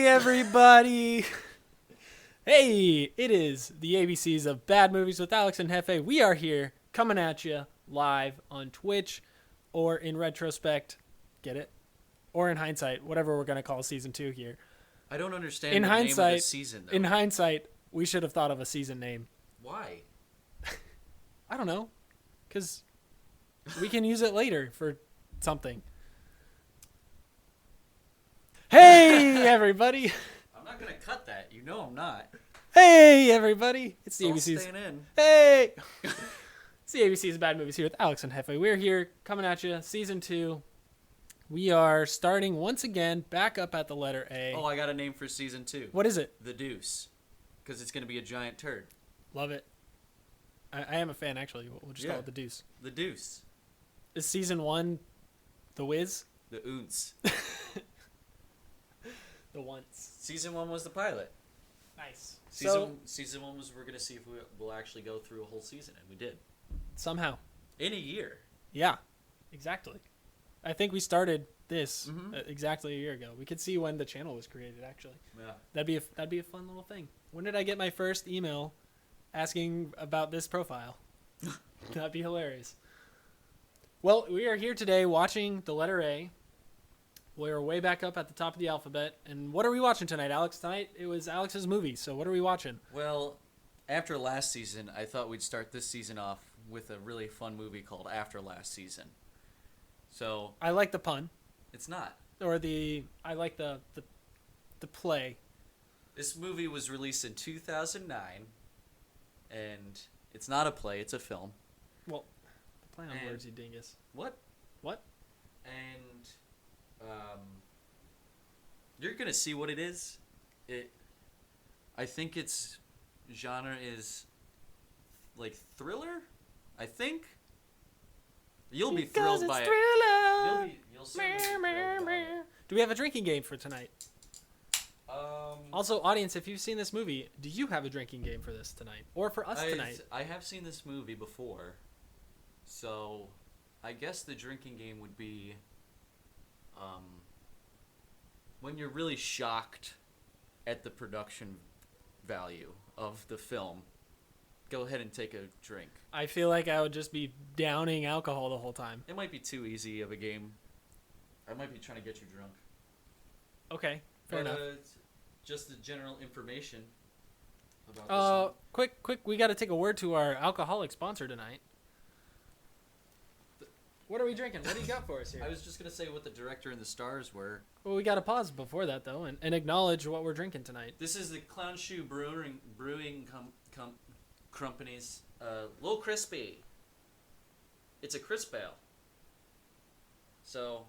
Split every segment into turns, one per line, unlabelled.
Hey, everybody. Hey, it is the ABCs of Bad Movies with Alex and Hefe. We are here coming at you live on Twitch, or in retrospect, get it? Or in hindsight, whatever we're going to call season 2 here.
I don't understand
In
the
hindsight,
name of this season, though.
In hindsight, we should have thought of a season name.
Why?
I don't know. Because we can use it later for something. Hey, everybody.
I'm not going to cut that. You know I'm not.
Hey, everybody. It's the
Don't
ABCs.
stand in.
Hey. It's the ABC's Bad Movies here with Alex and Hefe. We're here coming at you, season 2. We are starting once again back up at the letter A.
Oh, I got a name for season 2.
What is it?
The Deuce. Because it's going to be a giant turd.
Love it. I am a fan, actually. We'll just call it The Deuce.
The Deuce.
Is season 1 The Wiz?
The Oonce.
The Once.
Season 1 was the pilot.
Nice.
Season 1 was we're going to see if we'll actually go through a whole season, and we did.
Somehow.
In a year.
Yeah, exactly. I think we started this exactly a year ago. We could see when the channel was created, actually.
Yeah.
That'd be a fun little thing. When did I get my first email asking about this profile? That'd be hilarious. Well, we are here today watching the letter A. We're way back up at the top of the alphabet. And what are we watching tonight, Alex? Tonight it was Alex's movie. So what are we watching?
Well, after last season, I thought we'd start this season off with a really fun movie called After Last Season. So
I like the pun.
it's not.
Or I like the play.
This movie was released in 2009, and it's not a play, it's a film.
Well, the play on words, you dingus.
What? And you're going to see what it is. I think its genre is like thriller, I think. You'll be thrilled by it. You'll certainly be thrilled by it.
Do we have a drinking game for tonight? Also, audience, if you've seen this movie, do you have a drinking game for this tonight? Or for us tonight?
I have seen this movie before, so I guess the drinking game would be when you're really shocked at the production value of the film, go ahead and take a drink.
I feel like I would just be downing alcohol the whole time.
It might be too easy of a game. I might be trying to get you drunk.
Okay, fair enough.
Just the general information about this.
Quick, we got to take a word to our alcoholic sponsor tonight. What are we drinking? What do you got for us here?
I was just going to say what the director and the stars were.
Well, we got to pause before that, though, and acknowledge what we're drinking tonight.
This is the Clown Shoe Brewing Company's Low Crispy. It's a crisp ale. So,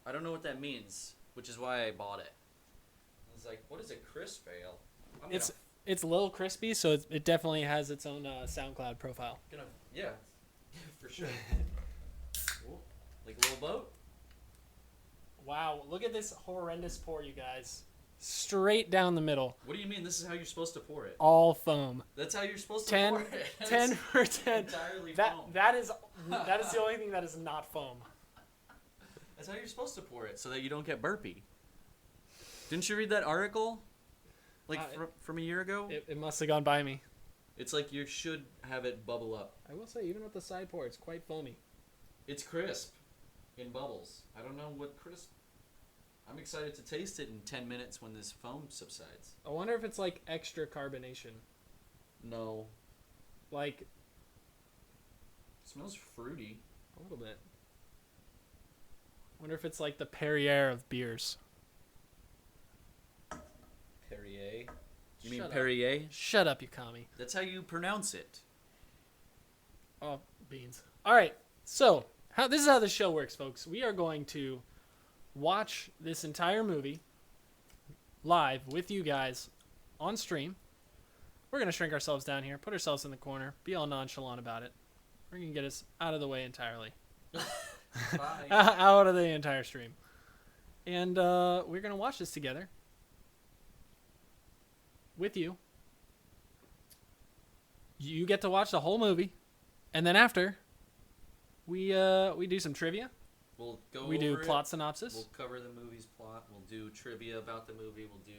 I don't know what that means, which is why I bought it. I was like, what is a crisp ale?
It's Lil Crispy, so it definitely has its own SoundCloud profile.
Yeah, for sure. Cool. Like a little boat?
Wow, look at this horrendous pour, you guys. Straight down the middle.
What do you mean? This is how you're supposed to pour it.
All foam.
That's how you're supposed to pour it.
10 for 10.
Entirely foam.
That is the only thing that is not foam.
That's how you're supposed to pour it, so that you don't get burpy. Didn't you read that article? From a year ago?
It must have gone by me.
It's like you should have it bubble up.
I will say, even with the side pour, it's quite foamy.
It's crisp in bubbles. I don't know what crisp. I'm excited to taste it in 10 minutes when this foam subsides.
I wonder if it's like extra carbonation.
No.
Like.
It smells fruity.
A little bit. I wonder if it's like the Perrier of beers.
Perrier? You mean
Shut up.
Perrier?
Shut up, you commie.
That's how you pronounce it.
Oh, beans. All right. So, this is how the show works, folks. We are going to watch this entire movie live with you guys on stream. We're going to shrink ourselves down here, put ourselves in the corner, be all nonchalant about it. We're going to get us out of the way entirely.
Bye.
Out of the entire stream. And we're going to watch this together with you. You get to watch the whole movie. And then after, we do some trivia.
We'll go
We do
over
plot
it.
synopsis.
We'll cover the movie's plot. We'll do trivia about the movie. We'll do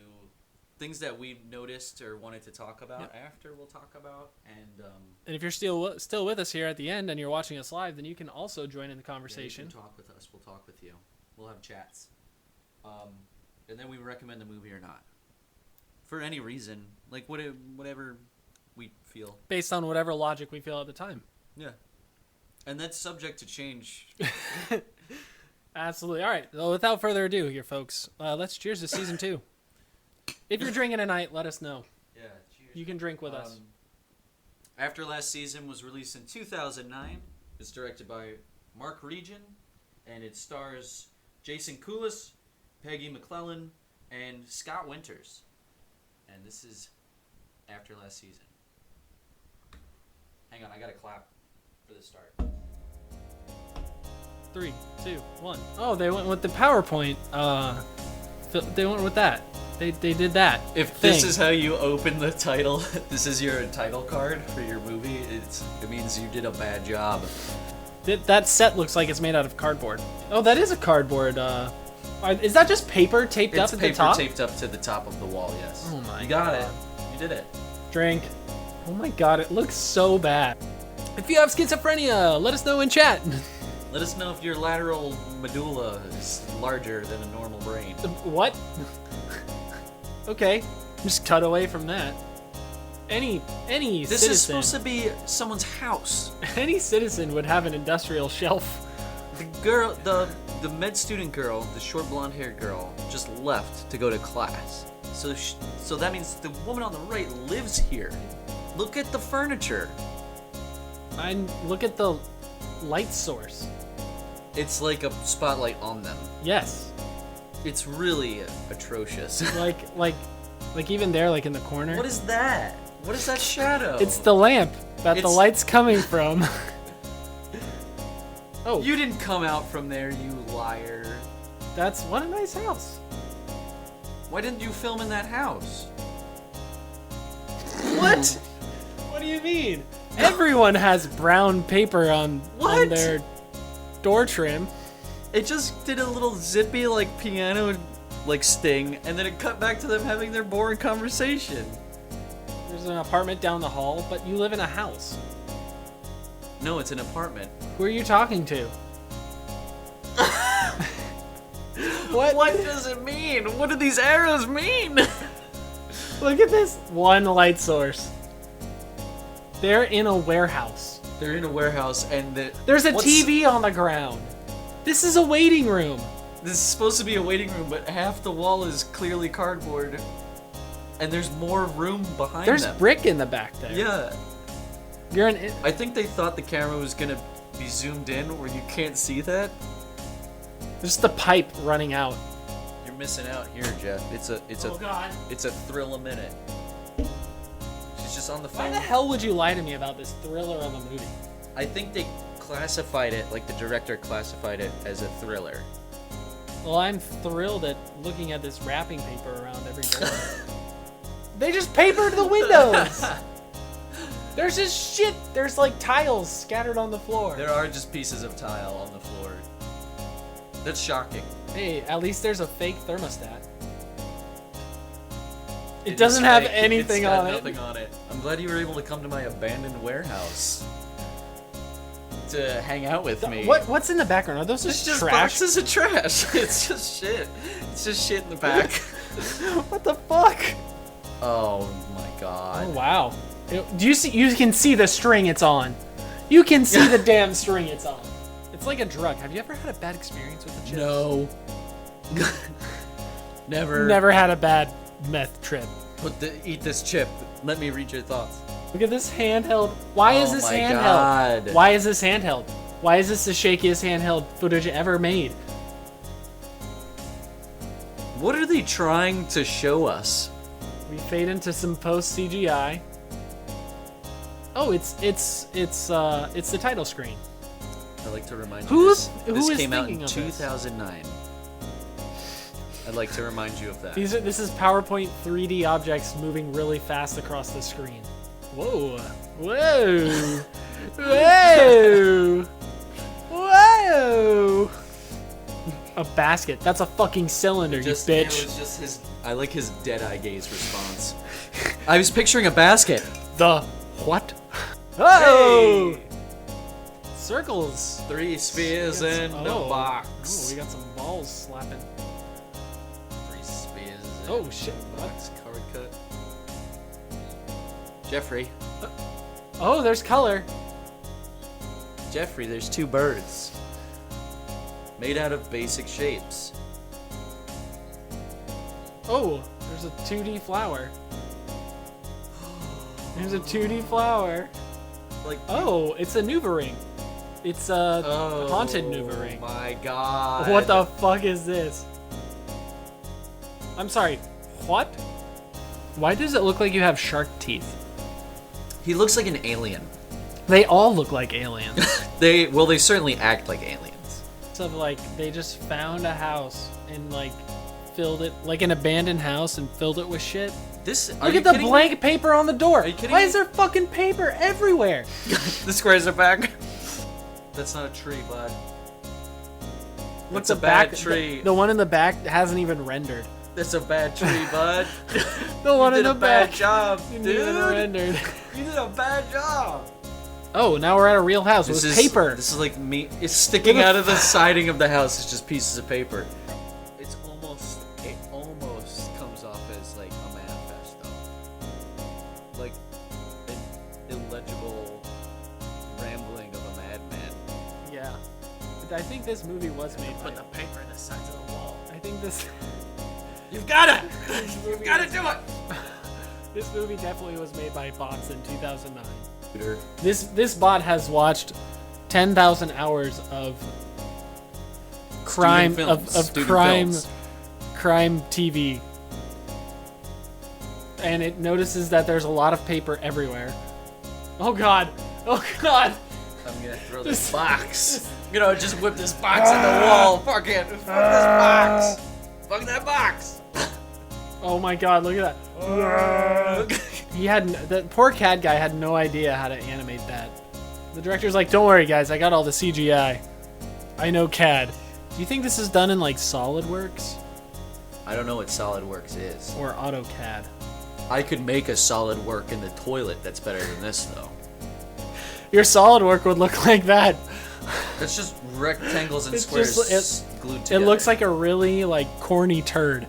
things that we noticed or wanted to talk about after we'll talk about.
And if you're still with us here at the end and you're watching us live, then you can also join in the conversation.
You can talk with us. We'll talk with you. We'll have chats. And then we recommend the movie or not. For any reason. Like whatever we feel.
Based on whatever logic we feel at the time.
Yeah. And that's subject to change.
Absolutely. All right. Well, without further ado here, folks, let's cheers to season 2. If you're drinking tonight, let us know.
Yeah, cheers.
You can drink with us.
After Last Season was released in 2009. It's directed by Mark Regan, and it stars Jason Kulas, Peggy McClellan, and Scott Winters. And this is After Last Season. Hang on, I gotta clap for the start.
3, 2, 1. Oh, they went with the PowerPoint. They went with that. They did that.
If this is how you open the title, this is your title card for your movie, it means you did a bad job.
That set looks like it's made out of cardboard. Oh, that is a cardboard. Is that just paper taped up at the top?
It's paper taped up to the top of the wall, yes.
Oh my
You got
God.
it. You did it.
Drink. Oh my God, it looks so bad. If you have schizophrenia, let us know in chat.
Let us know if your lateral medulla is larger than a normal brain.
What? Okay, just cut away from that. Any
This
citizen,
is supposed to be someone's house.
any citizen would have an industrial shelf.
The girl, the med student girl, the short blonde haired girl, just left to go to class. So that means the woman on the right lives here. Look at the furniture.
And look at the light source.
It's like a spotlight on them.
Yes.
It's really atrocious.
like even there, like in the corner.
What is that? What is that shadow?
It's the lamp that the
It's-
light's coming from. Oh,
You didn't come out from there, you liar.
that's what a nice house.
Why didn't you film in that house?
What? What do you mean? Everyone has brown paper on
What?
their door trim.
It just did a little zippy like piano like sting, and then it cut back to them having their boring conversation.
There's an apartment down the hall, but you live in a house.
No, it's an apartment.
Who are you talking to?
What does it mean? What do these arrows mean?
Look at this one light source. They're in a warehouse.
They're in a warehouse, and
There's a TV on the ground. This is a waiting room.
This is supposed to be a waiting room, but half the wall is clearly cardboard, and there's more room behind
There's
them.
brick in the back there.
Yeah,
You're in.
I think they thought the camera was gonna be zoomed in, where you can't see that.
There's the pipe running out.
You're missing out here, Jeff. It's
God.
a thrill a minute. She's just on the
Why
phone.
the hell would you lie to me about this thriller of a movie?
I think they classified it, like the director classified it as a thriller.
Well, I'm thrilled at looking at this wrapping paper around every door. They just papered the windows. There's just shit. There's like tiles scattered on the floor.
There are just pieces of tile on the floor. That's shocking.
Hey, at least there's a fake thermostat. It
is
doesn't have
fake.
anything
It's got
on
nothing on it. I'm glad you were able to come to my abandoned warehouse to hang out with me.
it. What's in the background? Are those
It's
just
just
trash?
boxes of trash. It's just shit. It's just shit in the back.
What the fuck?
Oh my god.
Oh wow. Do you see? You can see the string it's on. You can see the damn string it's on. It's like a drug. Have you ever had a bad experience with the chips?
No. Never.
Never had a bad meth trip.
Eat this chip. Let me read your thoughts.
Look at this handheld. Why is
Oh
this
my
handheld?
God.
Why is this handheld? Why is this the shakiest handheld footage ever made?
What are they trying to show us?
We fade into some post CGI. Oh, it's the title screen.
I'd like to remind you
Who
this
is
came out
thinking
in
of this?
2009. I'd like to remind you of that.
This is PowerPoint 3D objects moving really fast across the screen. Whoa. Whoa. Whoa. Whoa. A basket. That's a fucking cylinder, you bitch.
It was just his. I like his dead-eye gaze response. I was picturing a basket.
The what? Oh!
Hey!
Circles.
3 spheres in the box.
Oh, we got some balls slapping.
3 spheres in
Oh, shit.
the box. Card cut. Jeffrey.
Oh, there's color.
Jeffrey, there's 2 birds. Made out of basic shapes.
Oh, there's a 2D flower. There's a 2D flower.
Like,
oh, it's a Nuva ring. It's a haunted Nuva ring.
Oh my god.
What the fuck is this? I'm sorry. What? Why does it look like you have shark teeth?
He looks like an alien.
They all look like aliens.
They certainly act like aliens.
Of like they just found a house and like filled it like an abandoned house and filled it with shit. Look at the blank paper on the door.
Are you kidding
Why
me?
is there fucking paper everywhere?
The squares are back. That's not a tree, bud.
Look,
It's a bad tree.
The one in the back hasn't even rendered.
That's a bad tree, bud.
The one in the back.
Bad job,
Didn't
dude.
even rendered.
You did a bad job.
Oh, now we're at a real house with paper.
This is like me. It's sticking out of the siding of the house. It's just pieces of paper. It almost comes off as like a manifesto, like an illegible rambling of a madman.
Yeah, I think this movie was made.
Put the paper in the sides of the wall.
I think this.
You've got it. You've got to do it.
This movie definitely was made by bots in 2009.
Peter.
This bot has watched 10,000 hours of crime crime TV, and it notices that there's a lot of paper everywhere. Oh god! Oh god!
I'm gonna throw this box. I'm gonna just whip this box in the wall. Fuck it. Fuck this box. Fuck that box.
Oh my god! Look at that. That poor CAD guy had no idea how to animate that. The director's like, "Don't worry, guys. I got all the CGI. I know CAD." Do you think this is done in like SolidWorks
I don't know what SolidWorks is.
or AutoCAD?
I could make a SolidWork in the toilet that's better than this, though.
Your SolidWork would look like that.
It's just rectangles and
It's
squares
just-
glued together.
It looks like a really like corny turd.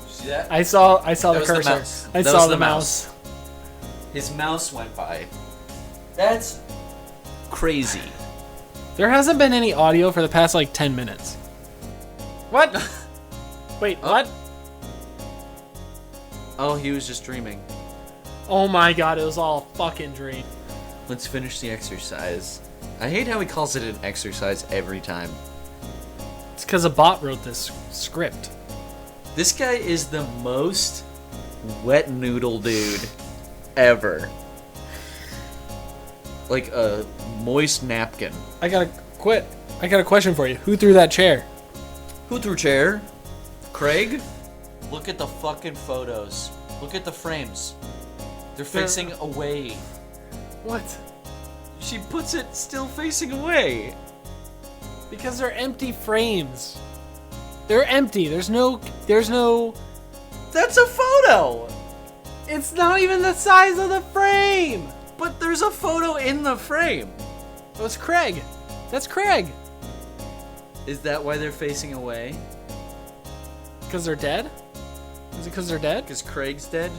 See that?
I saw
That
the
was the
cursor.
mouse.
I
That
saw
was
the
the
mouse.
His mouse went by. That's crazy.
There hasn't been any audio for the past like 10 minutes. What? Wait,
Oh.
what?
Oh, he was just dreaming.
Oh my god, it was all fucking dream.
Let's finish the exercise. I hate how he calls it an exercise every time.
It's because a bot wrote this script.
This guy is the most wet noodle dude ever. Like a moist napkin.
I got a question for you. Who threw that chair?
Who threw chair? Craig? Look at the fucking photos. Look at the frames. They're facing away.
What?
She puts it still facing away.
Because they're empty frames. They're empty. There's no.
That's a photo!
It's not even the size of the frame.
But there's a photo in the frame.
Oh, it's Craig. That's Craig.
Is that why they're facing away?
Because they're dead? Is it because they're dead?
Because Craig's dead?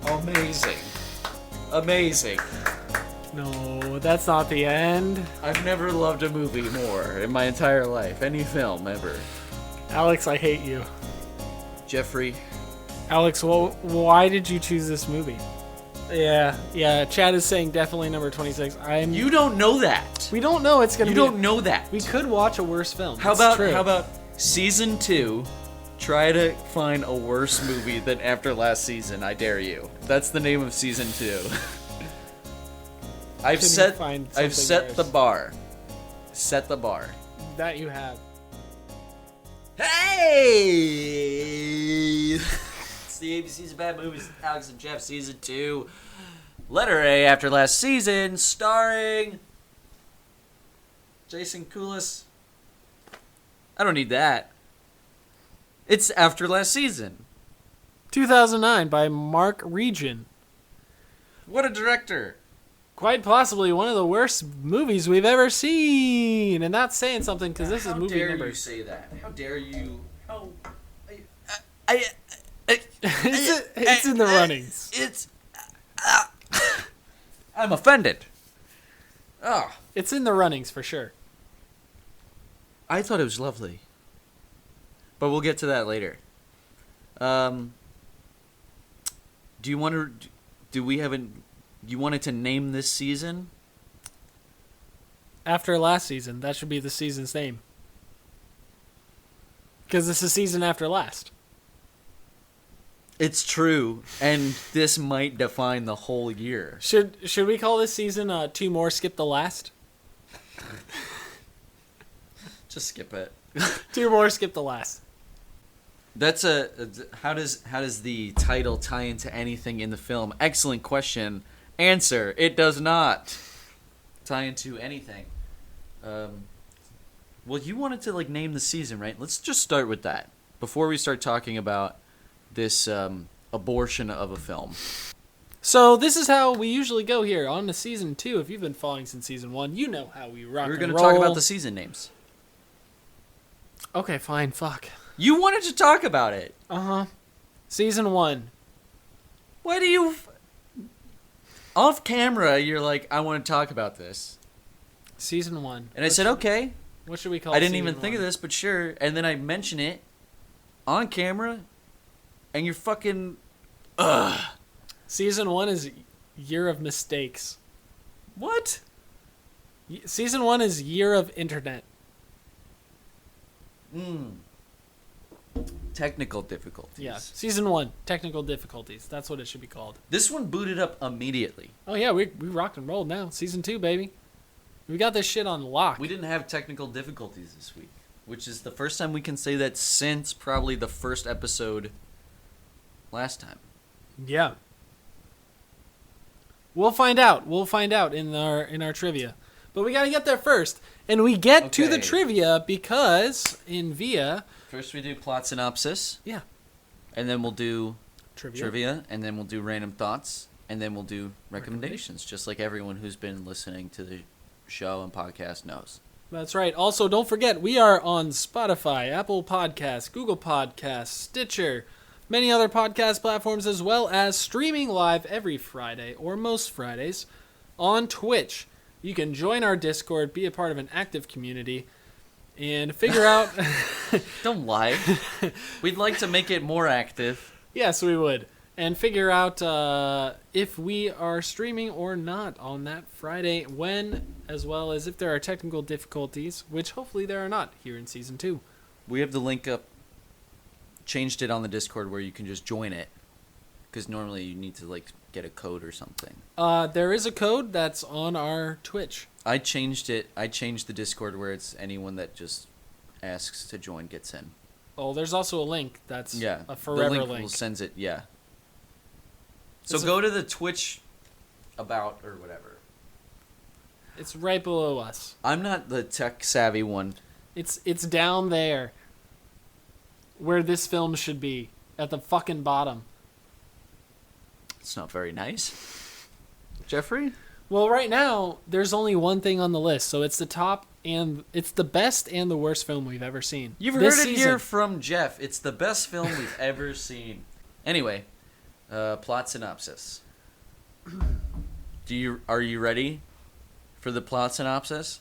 Amazing. Amazing.
No, that's not the end.
I've never loved a movie more in my entire life. Any film ever.
Alex, I hate you.
Jeffrey.
Alex, why did you choose this movie? Yeah. Chad is saying definitely number 26.
You don't know that.
We don't know it's gonna.
You
be...
don't know that.
We could watch a worse film.
How
It's true.
about season 2? Try to find a worse movie than After Last Season. I dare you. That's the name of season 2. I've set the bar. Set the bar.
That you have.
Hey! It's the ABC's Bad Movies, Alex and Jeff, season 2. Letter A, After Last Season, starring Jason Kulas. I don't need that. It's after last season.
2009 by Mark Region.
What a director.
Quite possibly one of the worst movies we've ever seen. And that's saying something because this is movie number...
How dare you say that? How dare you...
it's in the runnings.
I'm offended. Oh.
It's in the runnings for sure.
I thought it was lovely. But we'll get to that later. Do you want to... Do we have an... You wanted to name this season?
After last season. That should be the season's name. Because it's the season after last.
It's true. And this might define the whole year.
Should we call this season Two More Skip the Last?
Just skip it.
Two More Skip the Last.
That's how does the title tie into anything in the film? Excellent question. Answer: it does not tie into anything. Well, you wanted to name the season, right? Let's just start with that before we start talking about this abortion of a film.
So this is how we usually go here on to season 2. If you've been following since season 1, you know how we rock.
We're going to talk about the season names.
Okay, fine. Fuck.
You wanted to talk about it.
Uh-huh. Season 1.
Why do you... Off camera, you're like, I want to talk about this.
Season 1.
And I said, okay.
What should we call it?
I didn't even think of this, but sure. And then I mention it on camera, and you're fucking... Ugh.
Season 1 is Year of Mistakes.
What?
Season 1 is Year of Internet.
Technical difficulties.
Yeah. Season 1, Technical Difficulties. That's what it should be called.
This one booted up immediately.
Oh, yeah. We rocked and rolled now. Season 2, baby. We got this shit on lock.
We didn't have technical difficulties this week, which is the first time we can say that since probably the first episode last time.
Yeah. We'll find out. We'll find out in our trivia. But we got to get there first. And we get to the trivia because in VIA...
First we do plot synopsis.
Yeah.
And then we'll do
trivia.
And then we'll do random thoughts. And then we'll do recommendations, just like everyone who's been listening to the show and podcast knows.
That's right. Also, don't forget, we are on Spotify, Apple Podcasts, Google Podcasts, Stitcher, many other podcast platforms, as well as streaming live every Friday, or most Fridays, on Twitch. You can join our Discord, be a part of an active community, and figure out...
Don't lie. We'd like to make it more active.
Yes, we would. And figure out if we are streaming or not on that Friday, when, as well as if there are technical difficulties, which hopefully there are not here in Season 2.
We have the link up, changed it on the Discord where you can just join it, because normally you need to get a code or something.
There is a code that's on our Twitch.
I changed it. I changed the Discord where it's anyone that just asks to join gets in.
Oh, there's also a link that's a forever
the
link.
Will sends it, yeah. So go to the Twitch about or whatever.
It's right below us.
I'm not the tech savvy one.
It's down there where this film should be, at the fucking bottom.
It's not very nice. Jeffrey?
Well, right now, there's only one thing on the list, so it's the top, and it's the best and the worst film we've ever seen.
You've heard it here from Jeff. It's the best film we've ever seen. Anyway, plot synopsis. Are you ready for the plot synopsis?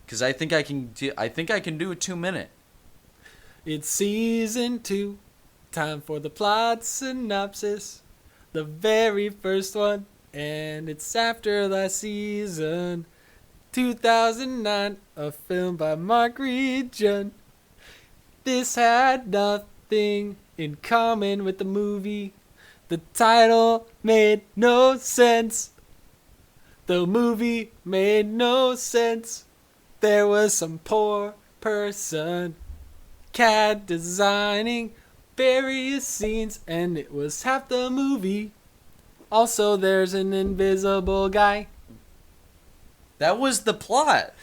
Because I think I can do a 2-minute.
It's season 2, time for the plot synopsis, the very first one, and it's after last season, 2009, a film by Mark Region. This had nothing in common with the movie. The title made no sense. The movie made no sense. There was some poor person CAD designing various scenes, and it was half the movie. Also, there's an invisible guy.
That was the plot.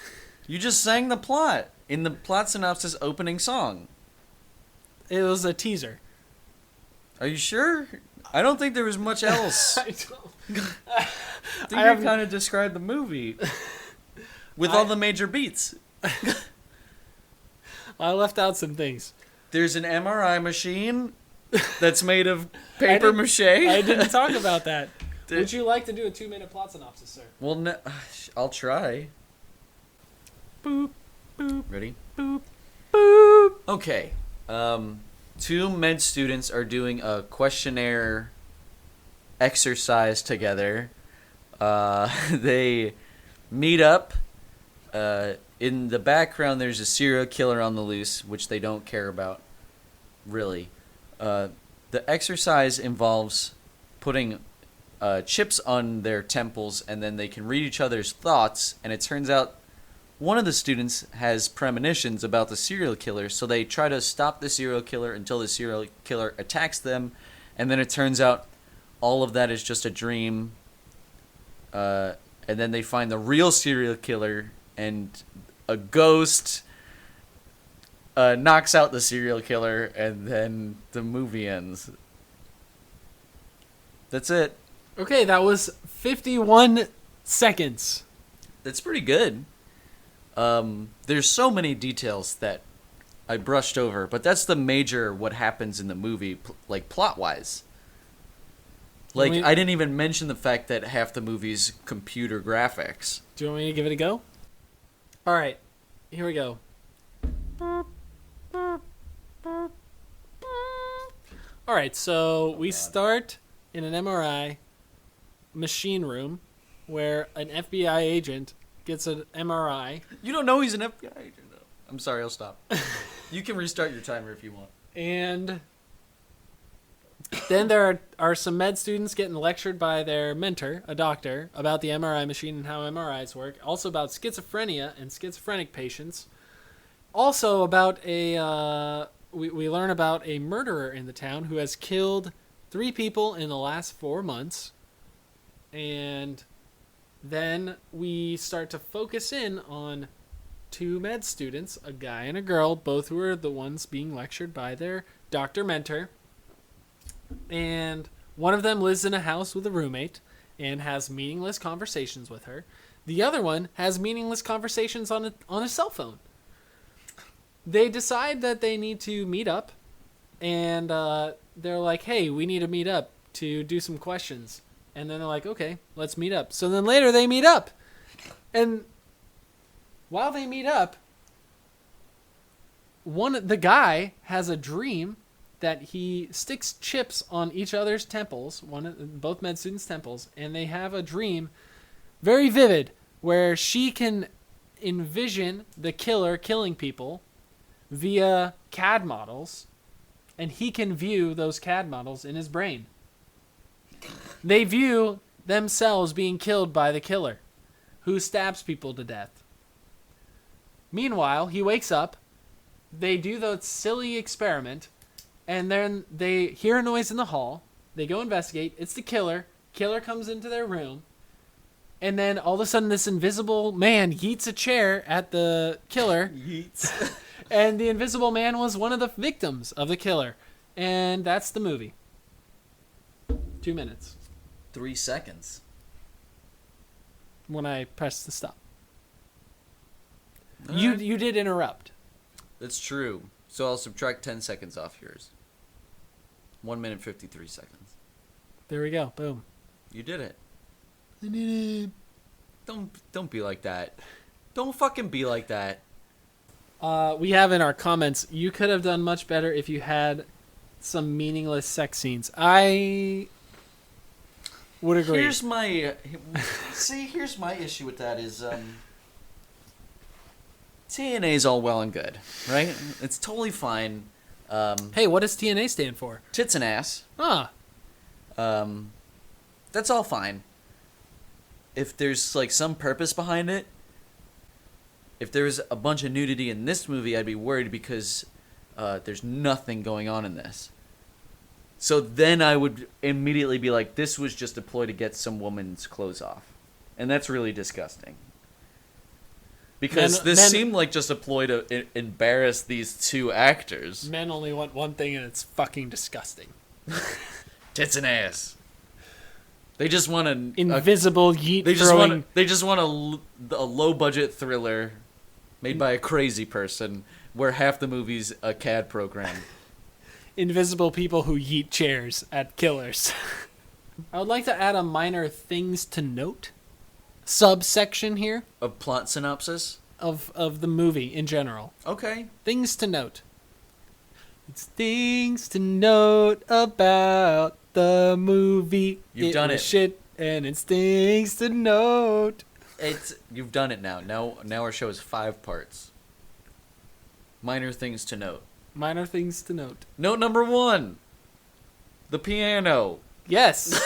You just sang the plot in the plot synopsis opening song.
It was a teaser.
Are you sure? I don't think there was much else.
I don't.
I think you kind of described the movie with all the major beats.
I left out some things.
There's an MRI machine that's made of paper mache.
I didn't talk about that. Would you like to do a 2-minute plot synopsis, sir?
Well, no, I'll try.
Boop, boop.
Ready?
Boop, boop.
Okay. 2 med students are doing a questionnaire exercise together. They meet up. In the background, there's a serial killer on the loose, which they don't care about, really. The exercise involves putting chips on their temples, and then they can read each other's thoughts, and it turns out one of the students has premonitions about the serial killer, so they try to stop the serial killer until the serial killer attacks them, and then it turns out all of that is just a dream, and then they find the real serial killer, and a ghost knocks out the serial killer, and then the movie ends. That's it.
Okay, that was 51 seconds.
That's pretty good. There's so many details that I brushed over, but that's the major what happens in the movie, like plot-wise. Like, I didn't even mention the fact that half the movie's computer graphics.
Do you want me to give it a go? All right, here we go. All right, so we start in an MRI machine room where an FBI agent gets an MRI.
You don't know he's an FBI agent, though. I'm sorry, I'll stop. You can restart your timer if you want.
And then there are some med students getting lectured by their mentor, a doctor, about the MRI machine and how MRIs work. Also about schizophrenia and schizophrenic patients. Also about we learn about a murderer in the town who has killed 3 people in the last 4 months. And then we start to focus in on 2 med students, a guy and a girl, both who are the ones being lectured by their doctor mentor. And one of them lives in a house with a roommate and has meaningless conversations with her. The other one has meaningless conversations on a cell phone. They decide that they need to meet up, and they're like, hey, we need to meet up to do some questions. And then they're like, okay, let's meet up. So then later they meet up. And while they meet up, the guy has a dream that he sticks chips on each other's temples, both med students' temples, and they have a dream, very vivid, where she can envision the killer killing people via CAD models, and he can view those CAD models in his brain. They view themselves being killed by the killer, who stabs people to death. Meanwhile, he wakes up, they do the silly experiment, and then they hear a noise in the hall. They go investigate. It's the killer. Killer comes into their room. And then all of a sudden this invisible man yeets a chair at the killer.
Yeets.
And the invisible man was one of the victims of the killer. And that's the movie. 2 minutes.
3 seconds.
When I pressed the stop.
All
You
right.
you did interrupt.
That's true. So I'll subtract 10 seconds off yours. 1 minute 53 seconds.
There we go. Boom.
You did it.
I did it.
Don't be like that. Don't fucking be like that.
We have in our comments, you could have done much better if you had some meaningless sex scenes. I would agree.
Here's my issue with that is TNA's all well and good, right? It's totally fine.
Hey, what does TNA stand for?
Tits and ass.
Ah,
That's all fine. If there's like some purpose behind it, if there was a bunch of nudity in this movie, I'd be worried because there's nothing going on in this. So then I would immediately be like, this was just a ploy to get some woman's clothes off. And that's really disgusting. Because this seemed like just a ploy to embarrass these two actors.
Men only want one thing, and it's fucking disgusting.
Tits and ass. They just want an
invisible yeet
they
throwing.
They just want a low budget thriller made by a crazy person, where half the movie's a CAD program.
Invisible people who yeet chairs at killers. I would like to add a minor things to note subsection here
A plot synopsis
of the movie in general.
Okay.
Things to note. It's things to note about the movie.
You've done it.
Shit, and it's things to note.
You've done it now. Now our show is 5 parts. Minor things to note.
Minor things to note.
Note number 1. The piano.
Yes.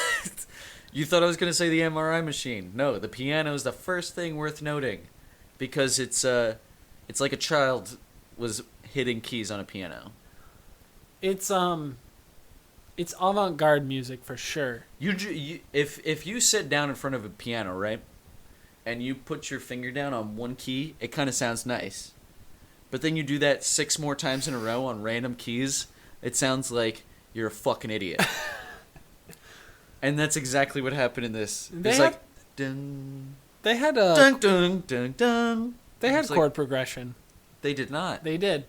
You thought I was going to say the MRI machine. No, the piano is the first thing worth noting, because it's like a child was hitting keys on a piano.
It's avant-garde music for sure.
If you sit down in front of a piano, right, and you put your finger down on one key, it kind of sounds nice. But then you do that 6 more times in a row on random keys, it sounds like you're a fucking idiot. And that's exactly what happened in this. It's like dun,
they had
dun dun dun dun.
They had
It's
chord
like,
progression.
They did not.
They did.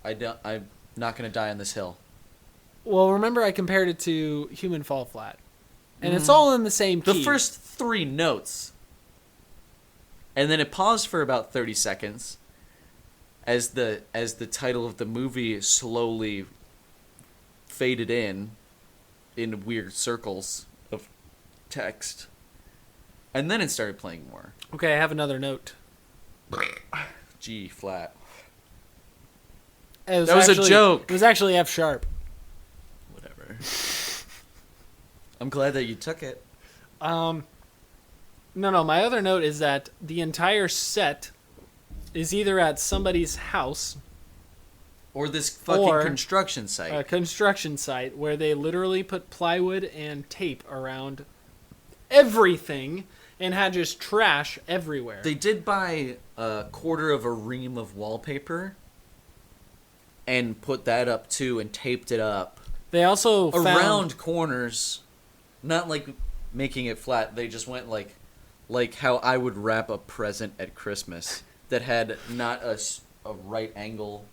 I'm not gonna die on this hill.
Well, remember I compared it to Human Fall Flat, and it's all in the same key.
The first 3 notes, and then it paused for about 30 seconds, as the title of the movie slowly faded in weird circles of text, and then it started playing more.
Okay, I have another note.
G flat.
That
was a joke.
It was actually F sharp.
Whatever. I'm glad that you took it.
No. My other note is that the entire set is either at somebody's house
or this fucking construction site.
A construction site where they literally put plywood and tape around everything and had just trash everywhere.
They did buy a quarter of a ream of wallpaper and put that up too and taped it up.
They also
around corners, not like making it flat. They just went like how I would wrap a present at Christmas that had not a right angle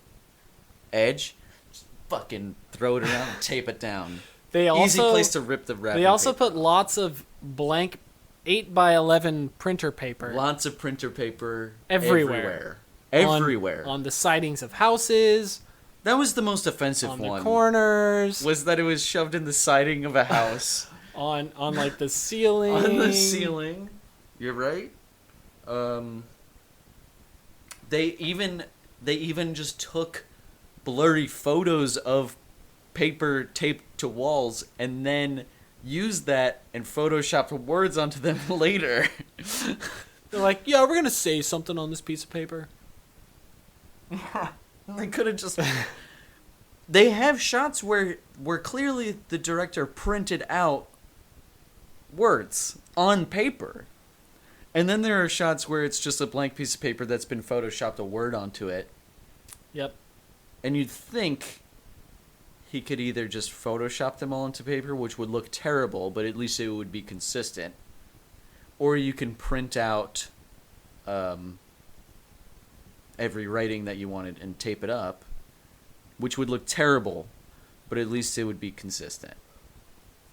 edge. Just fucking throw it around and tape it down. Easy place to rip the wrapping
They also
paper.
put lots of blank 8x11 printer paper.
Lots of printer paper
everywhere. On the sidings of houses.
That was the most offensive
on
one.
On the corners.
Was that it was shoved in the siding of a house.
on like the ceiling.
On the ceiling. You're right. They even just took blurry photos of paper taped to walls and then used that and photoshopped words onto them later.
They're like, yeah, we're gonna say something on this piece of paper.
Yeah. They could have just... They have shots where clearly the director printed out words on paper. And then there are shots where it's just a blank piece of paper that's been photoshopped a word onto it.
Yep.
And you'd think he could either just Photoshop them all into paper, which would look terrible, but at least it would be consistent. Or you can print out every writing that you wanted and tape it up, which would look terrible, but at least it would be consistent.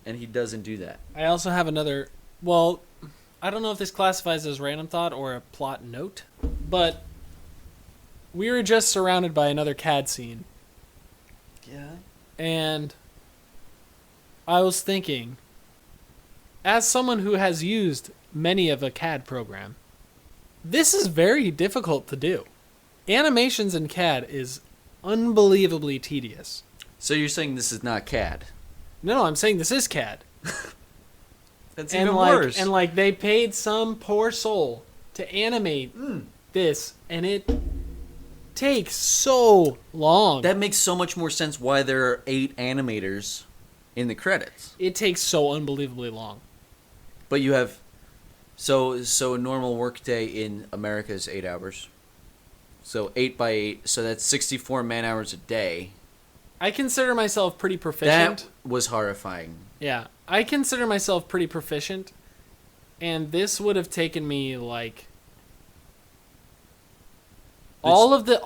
And he doesn't do that.
I also have another... Well, I don't know if this classifies as random thought or a plot note, but we were just surrounded by another CAD scene.
Yeah.
And I was thinking, as someone who has used many of a CAD program, this is very difficult to do. Animations in CAD is unbelievably tedious.
So you're saying this is not CAD?
No, I'm saying this is CAD.
That's even worse.
And they paid some poor soul to animate this, and it takes so long.
That makes so much more sense why there are 8 animators in the credits.
It takes so unbelievably long.
But you have So a normal work day in America is 8 hours. So 8 by 8, so that's 64 man hours a day.
I consider myself pretty proficient.
That was horrifying.
Yeah, I consider myself pretty proficient, and this would have taken me like all of the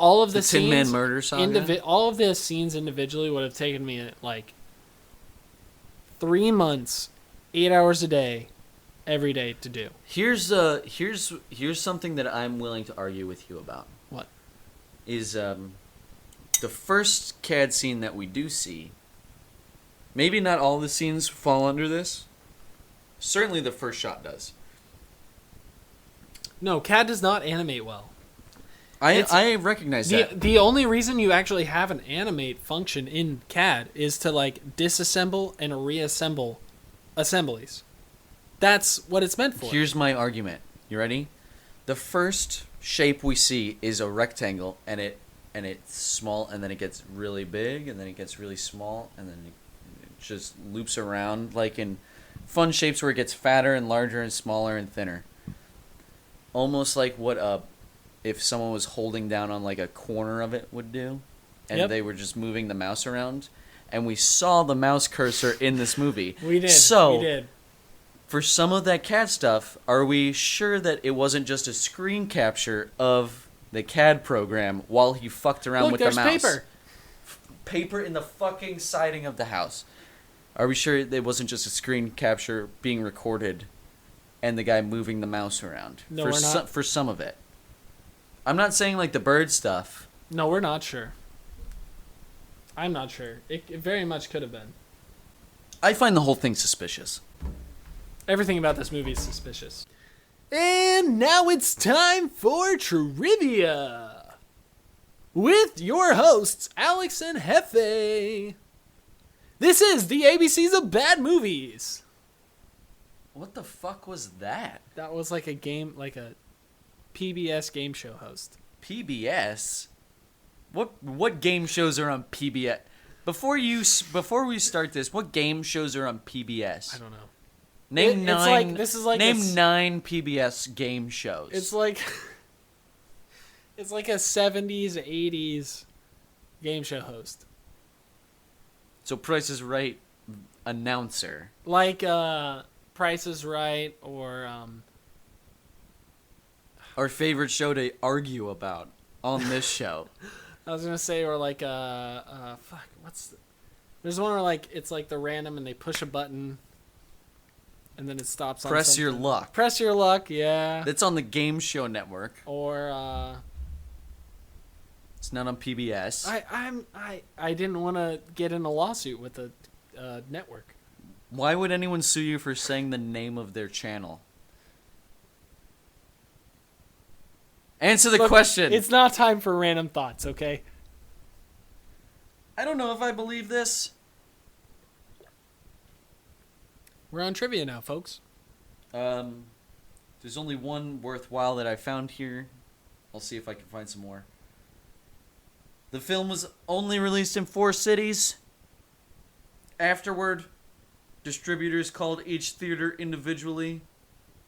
scenes,
Tin Man Murder Saga.
All of the scenes individually would have taken me like 3 months, 8 hours a day, every day to do.
Here's something that I'm willing to argue with you about.
What?
Is the first CAD scene that we do see, maybe not all the scenes fall under this. Certainly the first shot does.
No, CAD does not animate well.
I recognize that.
The only reason you actually have an animate function in CAD is to like disassemble and reassemble assemblies. That's what it's meant for.
Here's my argument. You ready? The first shape we see is a rectangle, and it's small, and then it gets really big, and then it gets really small, and then it just loops around like in fun shapes where it gets fatter and larger and smaller and thinner. Almost like what if someone was holding down on like a corner of it would do, and they were just moving the mouse around, and we saw the mouse cursor in this movie.
We did.
So,
we did.
For some of that CAD stuff, are we sure that it wasn't just a screen capture of the CAD program while he fucked around with the mouse?
Look, there's paper.
Paper in the fucking siding of the house. Are we sure it wasn't just a screen capture being recorded and the guy moving the mouse around?
No, we're not.
For some of it. I'm not saying like the bird stuff.
No, we're not sure. I'm not sure. It very much could have been.
I find the whole thing suspicious.
Everything about this movie is suspicious. And now it's time for trivia with your hosts, Alex and Hefe. This is the ABCs of Bad Movies.
What the fuck was that?
That was like a game, like a PBS game show host.
PBS? What game shows are on PBS? Before we start this, what game shows are on PBS?
I don't know.
Name nine.
This is like
name 9 PBS game shows.
It's like it's like a 70s, 80s game show host.
So Price is Right announcer.
Like Price is Right or
our favorite show to argue about on this show.
I was gonna say, or like there's one where like it's like the random and they push a button and then it stops on
Press Your
something.
Luck.
Press Your Luck, yeah.
That's on the Game Show Network.
Or
it's not on PBS.
I didn't want to get in a lawsuit with the network.
Why would anyone sue you for saying the name of their channel? Answer the question.
It's not time for random thoughts, okay?
I don't know if I believe this.
We're on trivia now, folks.
There's only one worthwhile that I found here. I'll see if I can find some more. The film was only released in 4 cities. Afterward, distributors called each theater individually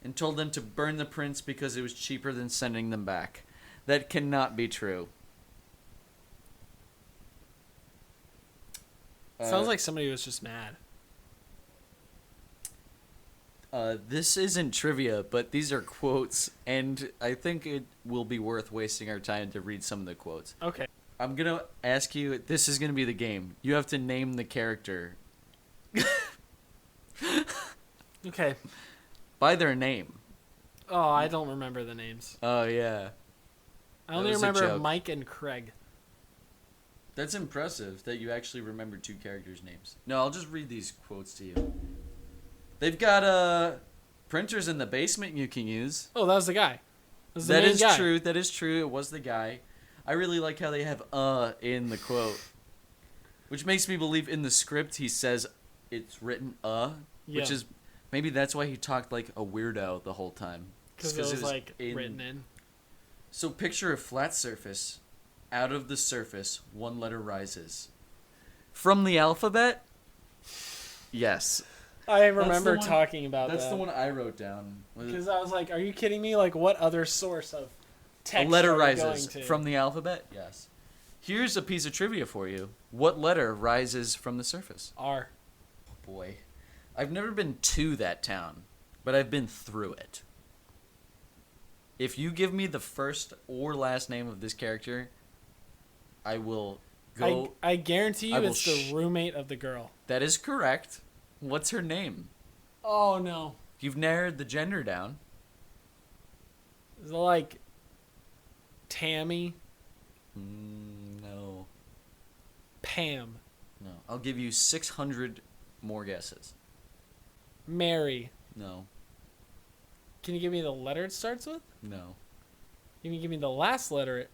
and told them to burn the prints because it was cheaper than sending them back. That cannot be true.
Sounds like somebody was just mad.
This isn't trivia, but these are quotes, and I think it will be worth wasting our time to read some of the quotes.
Okay.
I'm going to ask you, this is going to be the game. You have to name the character.
Okay.
By their name.
Oh, I don't remember the names.
Oh, yeah.
I only remember Mike and Craig.
That's impressive that you actually remember 2 characters' names. No, I'll just read these quotes to you. They've got printers in the basement you can use.
Oh, that was the guy.
That is true. That is true. It was the guy. I really like how they have in the quote. Which makes me believe in the script he says it's written which is maybe that's why he talked like a weirdo the whole time.
Because it was like written in.
So picture a flat surface. Out of the surface, 1 letter rises. From the alphabet? Yes.
I remember
one-
talking about
That's
that.
the one I wrote down.
Because I was like, are you kidding me? Like, what other source of
A
text
letter
are you going
rises
to?
from the alphabet? Yes. Here's a piece of trivia for you. What letter rises from the surface?
R.
Boy. I've never been to that town, but I've been through it. If you give me the first or last name of this character, I will go.
I guarantee you
I will
it's the roommate of the girl.
That is correct. What's her name?
Oh, no.
You've narrowed the gender down.
Is it like Tammy?
No.
Pam?
No. I'll give you 600 more guesses.
Mary?
No.
Can you give me the letter it starts with?
No.
Can you give me the last letter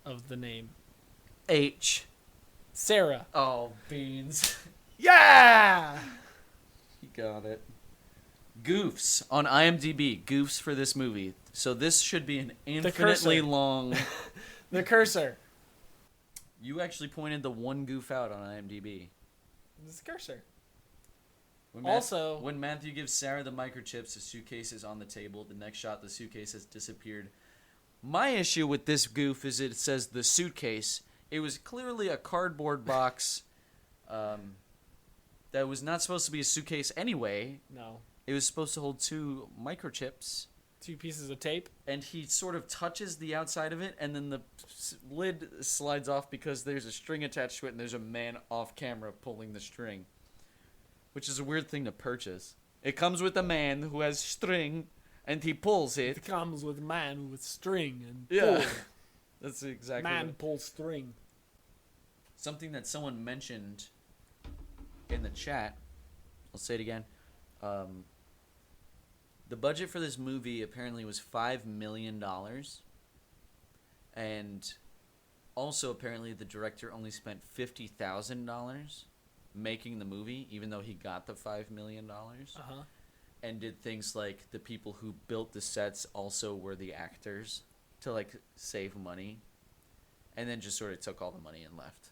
of the name?
H.
Sarah.
Oh, beans.
Yeah!
You got it. Goofs on IMDb. Goofs for this movie. So this should be an infinitely
cursor.
long...
The cursor.
You actually pointed the one goof out on IMDb.
This cursor.
When
Also...
when Matthew gives Sarah the microchips, the suitcase is on the table. The next shot, the suitcase has disappeared. My issue with this goof is it says the suitcase. It was clearly a cardboard box that was not supposed to be a suitcase anyway.
No.
It was supposed to hold 2 microchips.
2 pieces of tape.
And he sort of touches the outside of it, and then the lid slides off because there's a string attached to it, and there's a man off camera pulling the string. Which is a weird thing to purchase. It comes with a man who has string, and he pulls it.
It comes with man with string and
Yeah.
pull.
That's exactly
Man
what...
pulls string.
Something that someone mentioned in the chat, I'll say it again. The budget for this movie apparently was $5 million. And also apparently the director only spent $50,000 making the movie, even though he got the $5 million.
Uh-huh.
And did things like the people who built the sets also were the actors to like save money. And then just sort of took all the money and left.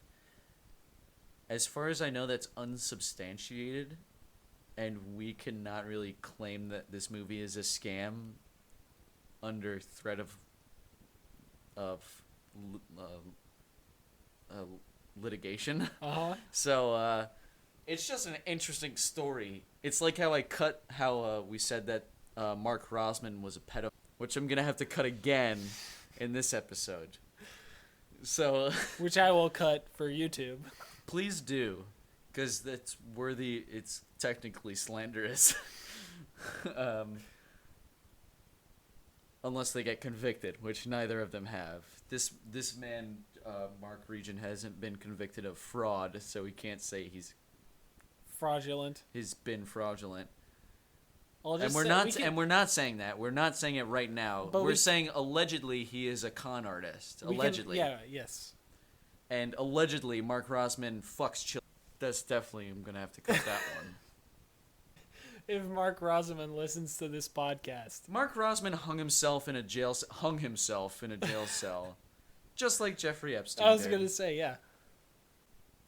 As far as I know, that's unsubstantiated, and we cannot really claim that this movie is a scam under threat of litigation.
Uh-huh.
So it's just an interesting story. It's like how we said that Mark Rosman was a pedophile, which I'm gonna have to cut again in this episode. So
Which I will cut for YouTube.
please do, because that's worthy. It's technically slanderous, unless they get convicted, which neither of them have. This man, Mark Regent, hasn't been convicted of fraud, so we can't say he's
Fraudulent.
been fraudulent.
I'll
And
just
we're
say-
not
we can-
and we're not saying that. We're not saying it right now.
But
We're
we-
saying allegedly he is a con artist.
we can-
Allegedly.
yeah, yes.
And allegedly Mark Rosman fucks children. That's definitely, I'm going to have to cut that one.
If Mark Rosamond listens to this podcast.
Mark Rosman hung himself in a jail cell, just like Jeffrey Epstein
I was
did.
going to say, yeah.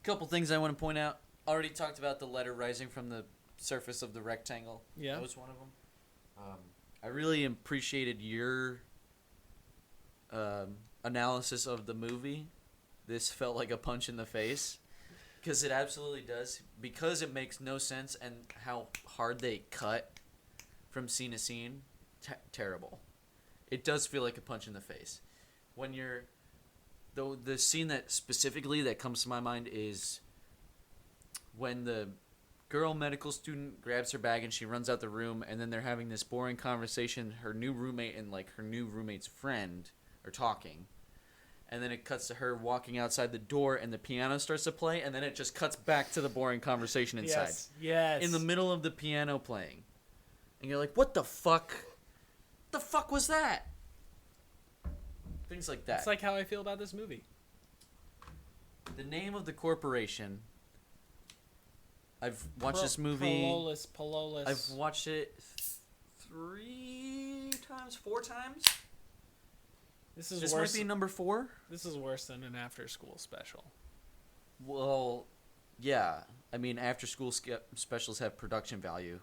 Couple things I want to point out. Already talked about the letter rising from the surface of the rectangle.
Yeah.
That was one of them. I really appreciated your analysis of the movie. This felt like a punch in the face. Because it absolutely does. Because it makes no sense, and how hard they cut from scene to scene. Terrible. It does feel like a punch in the face. When you're... The scene that specifically that comes to my mind is when the girl medical student grabs her bag and she runs out the room, and then they're having this boring conversation. Her new roommate and like her new roommate's friend are talking. And then it cuts to her walking outside the door, and the piano starts to play, and then it just cuts back to the boring conversation inside.
Yes.
In the middle of the piano playing. And you're like, what the fuck? The fuck was that? Things like that.
It's like how I feel about this movie.
The name of the corporation. I've watched this movie.
Pololis.
I've watched it 4 times. This
worse.
might be number 4.
This is worse than an after-school special.
Well, Yeah, I mean, after-school specials have production value.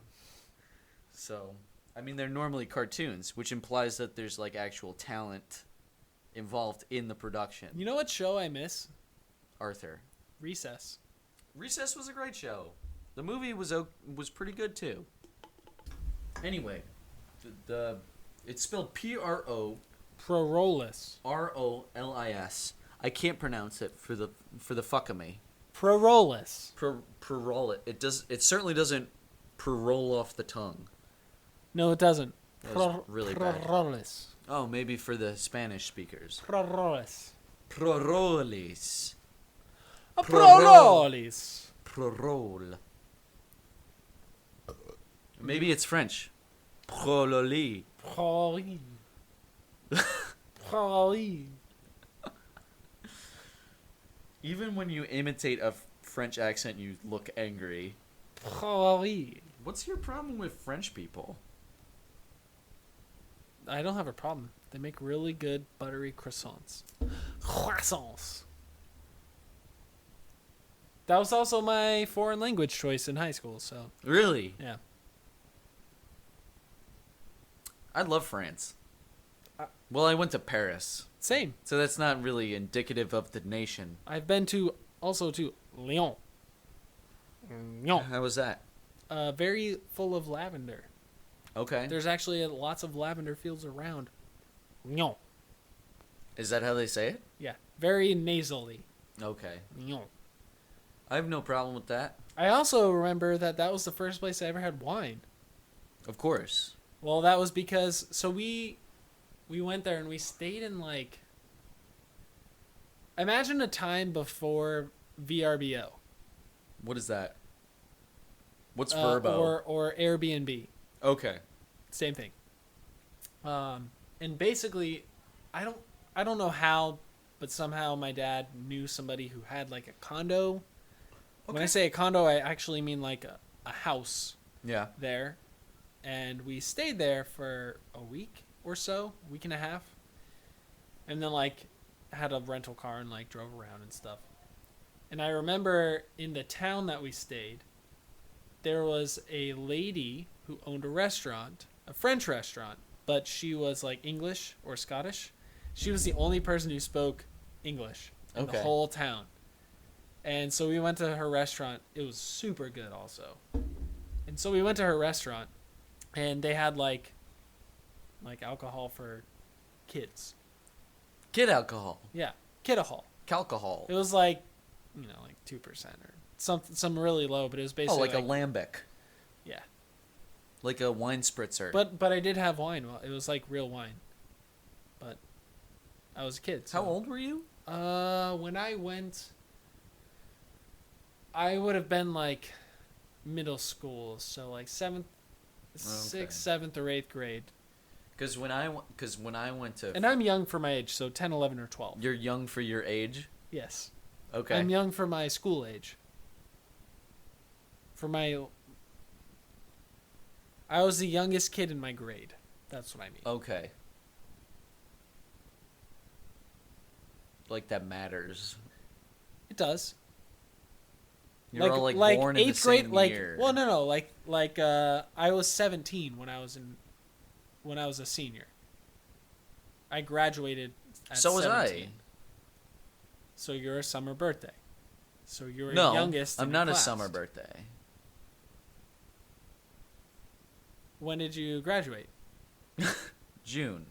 So, I mean, they're normally cartoons, which implies that there's, like, actual talent involved in the production.
You know what show I miss?
Arthur.
Recess.
Recess was a great show. The movie was pretty good, too. Anyway, it's spelled P-R-O...
Prorolis.
R-O-L-I-S. I can't pronounce it for the fuck of me.
Prorolis.
Proroll it. It certainly doesn't proroll off the tongue.
No, it doesn't.
That was really bad.
Prorolis.
Oh, maybe for the Spanish speakers.
Prorolis.
Prorolis.
A prorolis.
Proroll. Maybe it's French. Prololi.
Proli. Proli.
Even when you imitate a French accent, you look angry.
Proli.
What's your problem with French people?
I don't have a problem. They make really good buttery croissants. Croissants. That was also my foreign language choice in high school, so.
Really?
Yeah.
I love France. Well, I went to Paris.
Same.
So that's not really indicative of the nation.
I've been to Lyon. Lyon.
How was that?
Very full of lavender.
Okay.
There's actually lots of lavender fields around. Lyon.
Is that how they say it?
Yeah. Very nasally.
Okay.
Lyon.
I have no problem with that.
I also remember that was the first place I ever had wine.
Of course.
Well, that was because we went there and we stayed in like, imagine a time before VRBO.
What is that? What's Verbo?
Or Airbnb.
Okay.
Same thing. And basically, I don't know how, but somehow my dad knew somebody who had like a condo. Okay. When I say a condo, I actually mean like a house.
Yeah.
There. And we stayed there for a week or so, week and a half. And then like had a rental car and like drove around and stuff. And I remember in the town that we stayed, there was a lady who owned a restaurant, a French restaurant, but she was like English or Scottish. She was the only person who spoke English in the whole town. And so we went to her restaurant. It was super good also. And so we went to her restaurant and they had like alcohol for kids.
Kid alcohol.
Yeah, kid-ahol.
Calcohol.
It was like, like 2% or some really low, but it was basically
like a lambic.
Yeah.
Like a wine spritzer.
But I did have wine. Well, it was like real wine. But I was a kid. So.
How old were you?
When I went, I would have been like middle school, so like 6th, 7th, or 8th grade.
Because when I went to...
And I'm young for my age, so 10, 11, or 12.
You're young for your age?
Yes.
Okay.
I'm young for my school age. I was the youngest kid in my grade. That's what I mean.
Okay. Like that matters.
It does.
You're all like born in the same year.
Well, no. Like I was 17 when I was a senior. I graduated at 17.
So was I.
So you're a summer birthday. So you're
the
youngest in
I'm
your
not
class.
a summer birthday.
When did you graduate?
June.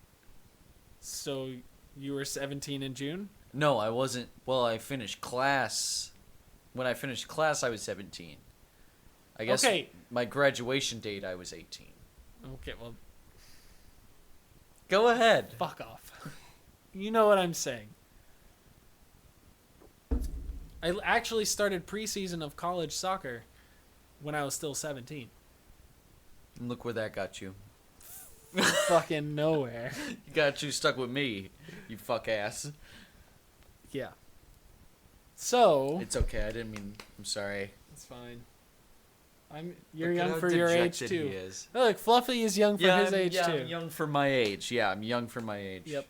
So you were 17 in June?
No, I wasn't. Well, I finished class. When I finished class, I was 17. I guess my graduation date, I was 18.
Okay, well...
Go ahead.
Fuck off. You know what I'm saying. I actually started preseason of college soccer when I was still 17.
And look where that got you.
Fucking nowhere.
Got you stuck with me, you fuck ass.
Yeah. So...
It's okay, I didn't mean... I'm sorry.
It's fine. You're young for your age, too. He is. Look, Fluffy is young for his age, too.
I'm young for my age. Yeah, I'm young for my age.
Yep.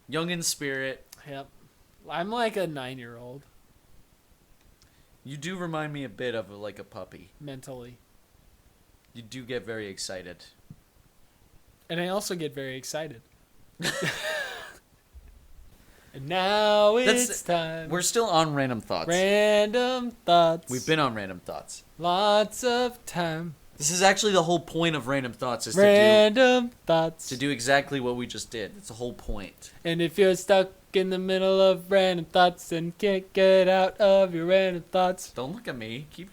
Young in spirit.
Yep. I'm like a 9-year-old.
You do remind me a bit of like a puppy.
mentally.
You do get very excited.
And I also get very excited. And now it's time.
We're still on random thoughts.
Random thoughts.
We've been on random thoughts.
Lots of time.
This is actually the whole point of random thoughts is
Random thoughts.
to do exactly what we just did. It's the whole point.
And if you're stuck in the middle of random thoughts and can't get out of your random thoughts,
Don't look at me. Keep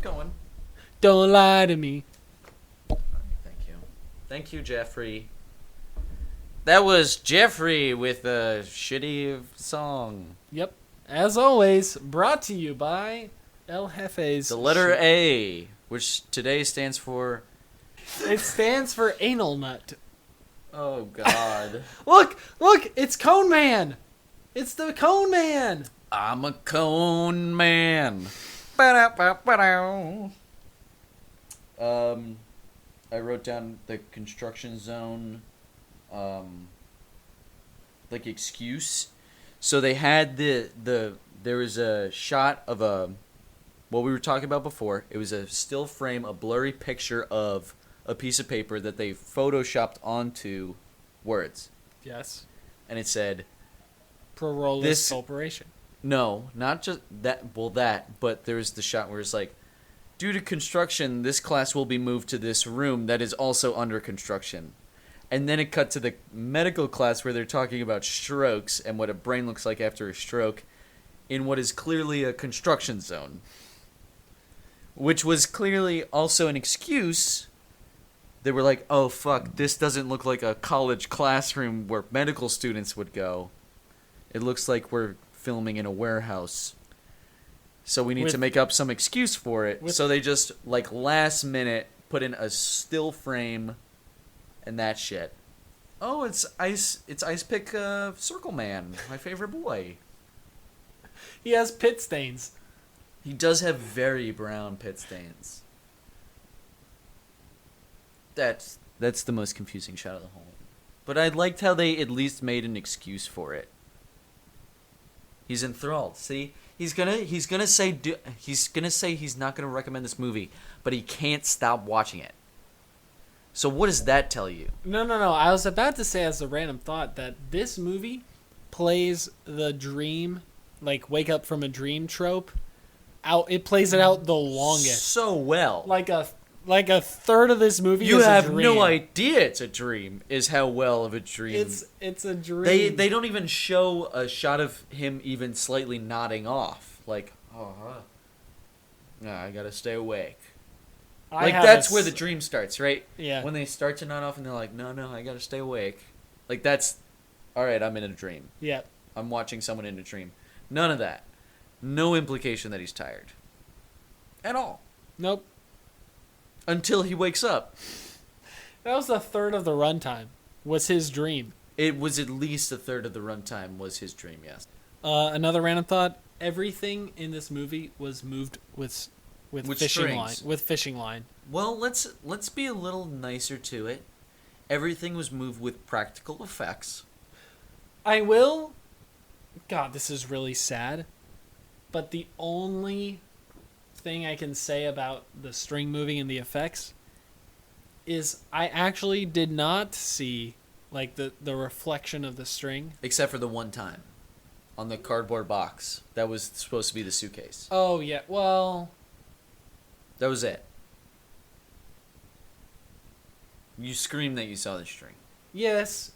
going.
don't lie to me.
Thank you. Thank you, Jeffrey. That was Jeffrey with a shitty song.
Yep. As always, brought to you by El Jefe's.
The letter A, which today stands for...
It stands for anal nut.
Oh, God.
Look! It's Cone Man! It's the Cone Man!
I'm a cone man. Ba-da-ba-ba-dow. I wrote down the construction zone, like excuse. So they had there was a shot of what we were talking about before. It was a still frame, a blurry picture of a piece of paper that they photoshopped onto words.
Yes.
And it said,
Prorolis
This-
Corporation.
no, not just that, well that, but there's the shot where it's like, due to construction, this class will be moved to this room that is also under construction. And then it cut to the medical class where they're talking about strokes and what a brain looks like after a stroke in what is clearly a construction zone. Which was clearly also an excuse. They were like, oh fuck, this doesn't look like a college classroom where medical students would go. It looks like we're filming in a warehouse. So we need to make up some excuse for it. So they just, like, last minute, put in a still frame and that shit. Oh, it's Ice Pick Circle Man, my favorite boy.
He has pit stains.
He does have very brown pit stains. That's the most confusing shot of the whole. But I liked how they at least made an excuse for it. He's enthralled. See, he's gonna say he's not gonna recommend this movie, but he can't stop watching it. So what does that tell you?
No. I was about to say as a random thought that this movie plays the dream, like wake up from a dream trope, out. It plays it out the longest.
So well.
Like a third of this movie
You
is
have
a dream.
no idea it's a dream, is how well of a dream.
It's a dream.
They don't even show a shot of him even slightly nodding off. Like, I gotta stay awake. Like, that's where the dream starts, right?
Yeah.
When they start to nod off and they're like, no, I gotta stay awake. Like, that's, alright, I'm in a dream.
Yeah.
I'm watching someone in a dream. None of that. No implication that he's tired. At all.
Nope.
Until he wakes up.
That was a third of the runtime. Was his dream.
It was at least a third of the runtime was his dream, yes.
Another random thought. Everything in this movie was moved with fishing
strings.
line. With fishing line.
Well, let's be a little nicer to it. Everything was moved with practical effects.
I will. God, this is really sad. But the only thing I can say about the string moving and the effects is I actually did not see like the reflection of the string.
Except for the one time. On the cardboard box. That was supposed to be the suitcase.
Oh, yeah. Well,
That was it. You screamed that you saw the string.
yes.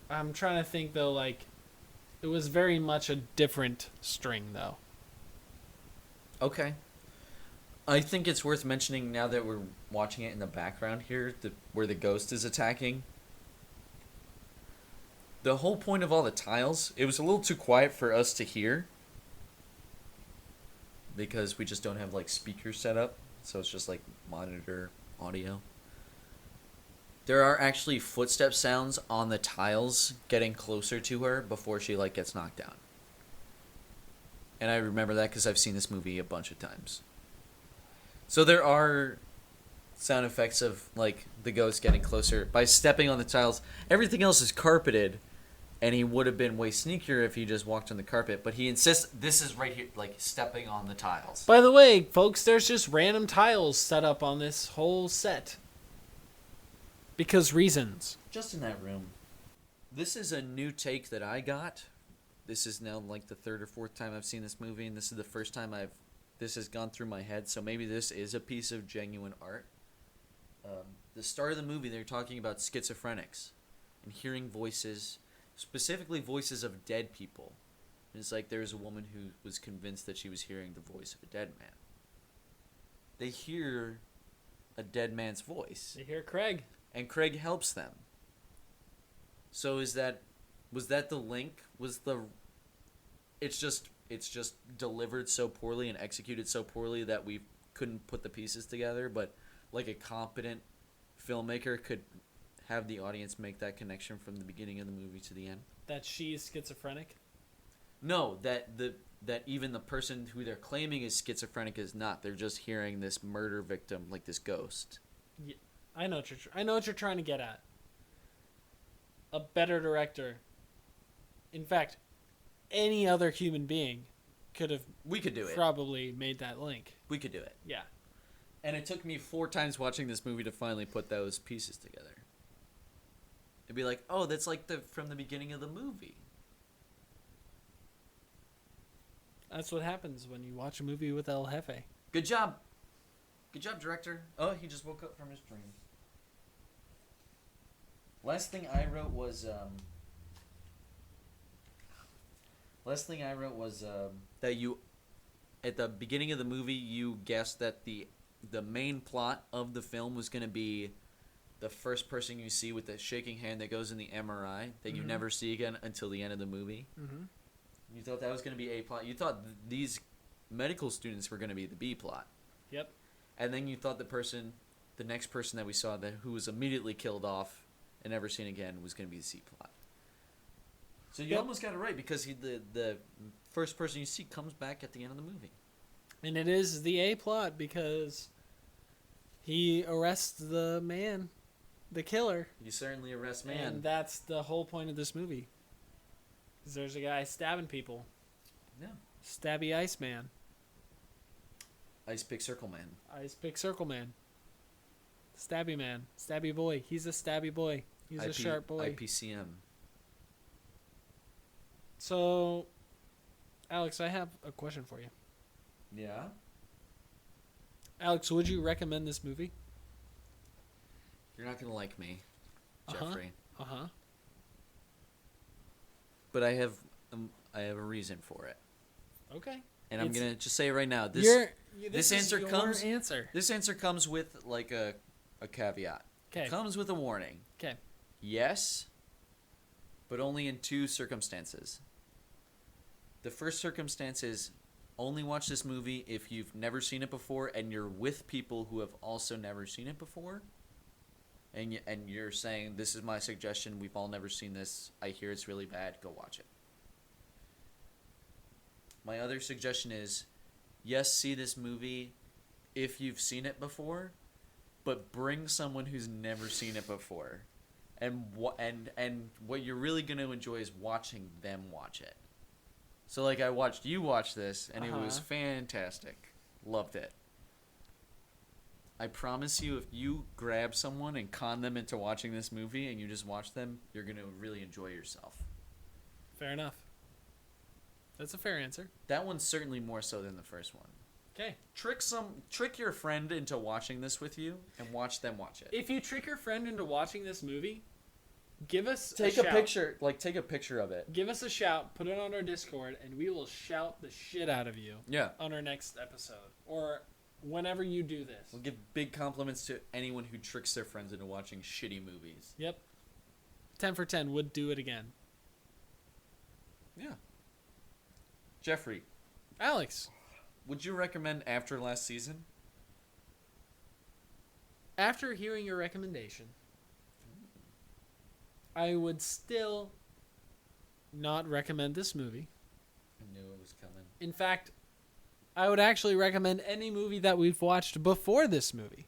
I'm trying to think, though, like, it was very much a different string, though.
Okay. I think it's worth mentioning now that we're watching it in the background here, where the ghost is attacking. The whole point of all the tiles, it was a little too quiet for us to hear. Because we just don't have, like, speakers set up. So it's just, like, monitor audio. There are actually footstep sounds on the tiles getting closer to her before she, like, gets knocked down. And I remember that because I've seen this movie a bunch of times. So there are sound effects of, like, the ghost getting closer by stepping on the tiles. Everything else is carpeted, And he would have been way sneakier if he just walked on the carpet. But he insists this is right here, like stepping on the tiles.
By the way, folks, there's just random tiles set up on this whole set. Because reasons.
Just in that room. This is a new take that I got. This is now like the third or fourth time I've seen this movie. And this is the first time this has gone through my head. So maybe this is a piece of genuine art. The start of the movie, they're talking about schizophrenics. And hearing voices... specifically voices of dead people. It's like there's a woman who was convinced that she was hearing the voice of a dead man. They hear a dead man's voice.
They hear Craig.
And Craig helps them. So was that the link? It's just delivered so poorly and executed so poorly that we couldn't put the pieces together, but like a competent filmmaker could have the audience make that connection from the beginning of the movie to the end.
That she's schizophrenic?
No, that even the person who they're claiming is schizophrenic is not. They're just hearing this murder victim, like this ghost.
Yeah, I know what you're trying to get at. A better director. In fact, any other human being could have probably made that link.
We could do it.
Yeah.
And it took me 4 times watching this movie to finally put those pieces together. It'd be like, oh, that's like from the beginning of the movie.
That's what happens when you watch a movie with El Jefe.
Good job. Good job, director. Oh, he just woke up from his dreams. Last thing I wrote was that you, at the beginning of the movie, you guessed that the main plot of the film was going to be the first person you see with the shaking hand that goes in the MRI that you never see again until the end of the movie. Mm-hmm. You thought that was going to be A plot. You thought these medical students were going to be the B plot.
Yep.
And then you thought the next person that we saw who was immediately killed off and never seen again was going to be the C plot. So you almost got it right because the first person you see comes back at the end of the movie.
And it is the A plot because he arrests the man. The killer.
You certainly arrest man.
And that's the whole point of this movie. Because there's a guy stabbing people.
Yeah.
Stabby Iceman.
Ice Pick Circle Man.
Ice Pick Circle Man. Stabby Man. Stabby boy. He's a stabby boy. He's a sharp boy.
IPCM.
So, Alex, I have a question for you.
Yeah?
Alex, would you recommend this movie?
You're not going to like me, Jeffrey.
Uh-huh.
But I have a reason for it.
Okay.
And I'm going to just say it right now. This answer comes with like a caveat.
Okay.
It comes with a warning.
Okay.
Yes, but only in 2 circumstances. The first circumstance is only watch this movie if you've never seen it before and you're with people who have also never seen it before. And you're saying, this is my suggestion, we've all never seen this, I hear it's really bad, go watch it. My other suggestion is, yes, see this movie if you've seen it before, but bring someone who's never seen it before. And what you're really going to enjoy is watching them watch it. So like I watched you watch this, and it was fantastic. Loved it. I promise you, if you grab someone and con them into watching this movie and you just watch them, you're going to really enjoy yourself.
Fair enough. That's a fair answer.
That one's certainly more so than the first one.
Okay.
Trick your friend into watching this with you and watch them watch it.
If you trick your friend into watching this movie, give us
a picture. Like, take a picture of it.
Give us a shout, put it on our Discord, and we will shout the shit out of you.
Yeah.
On our next episode. Or whenever you do this.
We'll give big compliments to anyone who tricks their friends into watching shitty movies.
Yep. 10 for 10 would do it again.
Yeah. Jeffrey.
Alex.
Would you recommend After Last Season?
After hearing your recommendation, I would still not recommend this movie.
I knew it was coming.
In fact, I would actually recommend any movie that we've watched before this movie.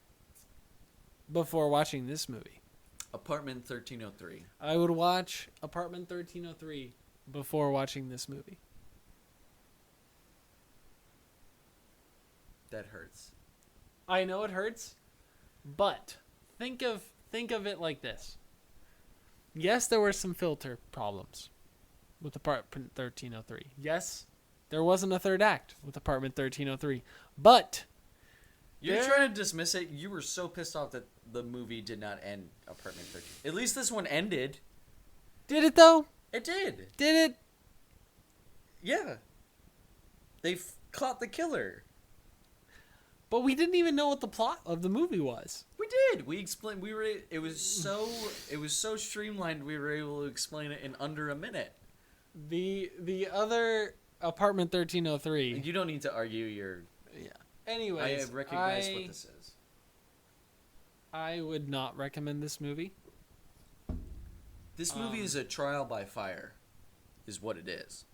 Before watching this movie.
Apartment 1303.
I would watch Apartment 1303 before watching this movie.
That hurts.
I know it hurts, but think of it like this. Yes, there were some filter problems with Apartment 1303. Yes, there wasn't a third act with Apartment 1303, but
You're trying to dismiss it. You were so pissed off that the movie did not end Apartment 13. At least this one ended.
did it though?
It did.
Did it?
Yeah. They caught the killer.
But we didn't even know what the plot of the movie was.
We did. We explained. It was so streamlined. We were able to explain it in under a minute.
The other Apartment 1303.
You don't need to argue your.
Yeah. Anyways,
I recognize what this is.
I would not recommend this movie.
This movie is a trial by fire, is what it is.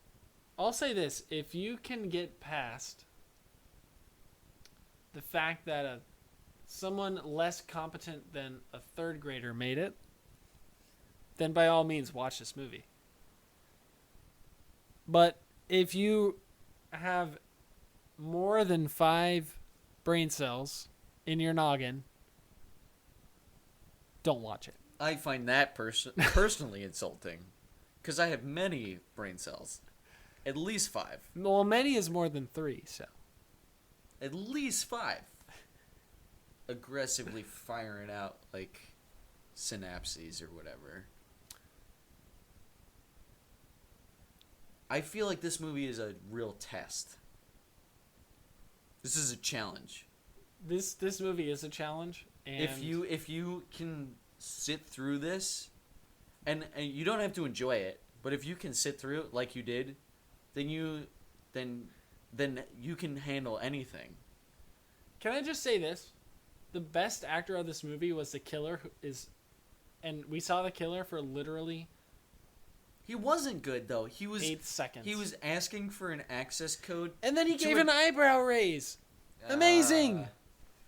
I'll say this: if you can get past the fact that someone less competent than a third grader made it, then by all means watch this movie. But if you have more than 5 brain cells in your noggin, don't watch it.
I find that personally insulting, because I have many brain cells, at least 5.
Well, many is more than 3, so.
At least 5. Aggressively firing out, like, synapses or whatever. I feel like this movie is a real test. This is a challenge.
This movie is a challenge, and
if you can sit through this, and you don't have to enjoy it, but if you can sit through it like you did, then you can handle anything.
Can I just say this? The best actor of this movie was the killer, and we saw the killer for literally.
He wasn't good though. He was
8 seconds.
He was asking for an access code,
and then he gave an eyebrow raise. Amazing.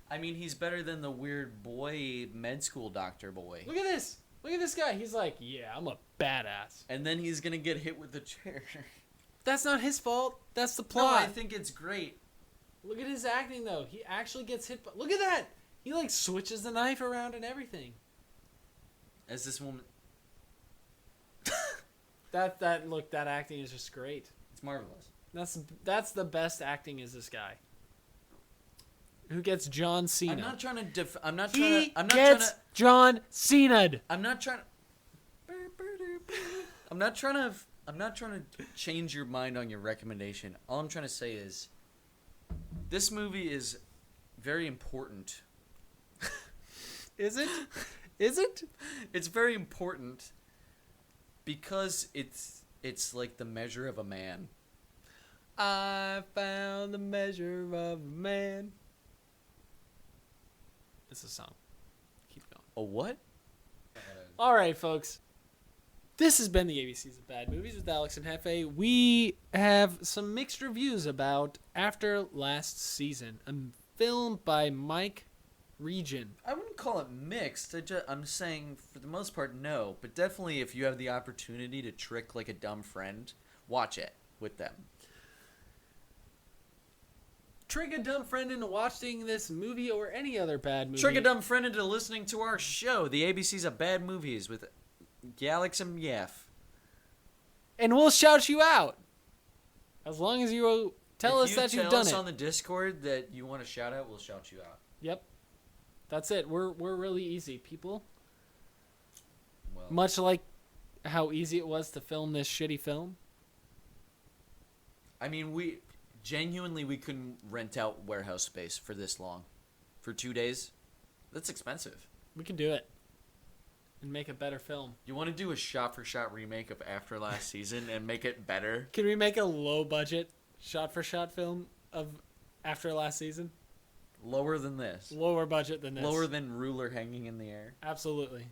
I mean, he's better than the weird boy med school doctor boy.
Look at this. Look at this guy. He's like, yeah, I'm a badass.
And then he's gonna get hit with the chair.
That's not his fault. That's the
No,
plot.
I think it's great.
Look at his acting though. He actually gets hit. Look at that. He like switches the knife around and everything.
As this woman.
That acting is just great.
It's marvelous.
That's the best acting is this guy. Who gets John Cena?
I'm not trying to. I'm not
John Cena.
I'm not trying to change your mind on your recommendation. All I'm trying to say is, this movie is very important.
Is it? Is it?
It's very important because it's like the measure of a man.
I found the measure of a man. It's a song. Keep going.
A what?
All right, folks. This has been the ABCs of Bad Movies with Alex and Hefe. We have some mixed reviews about After Last Season, a film by Mike Region.
I wouldn't call it mixed. I'm saying for the most part, no. But definitely if you have the opportunity to trick like a dumb friend, watch it with them.
Trick a dumb friend into watching this movie or any other bad movie.
Trick a dumb friend into listening to our show, the ABCs of Bad Movies with Alex and Yef.
And we'll shout you out. As long as you tell us that you've done it.
Tell us on the Discord that you want a shout out, we'll shout you out.
Yep. That's it. We're really easy, people.
Well,
Much like how easy it was to film this shitty film.
I mean, we couldn't rent out warehouse space for this long. For 2 days. That's expensive.
We can do it. And make a better film.
You want to do a shot-for-shot remake of After Last Season and make it better?
Can we make a low-budget, shot-for-shot film of After Last Season?
Lower than this.
Lower budget than this.
Lower than Ruler hanging in the air.
Absolutely.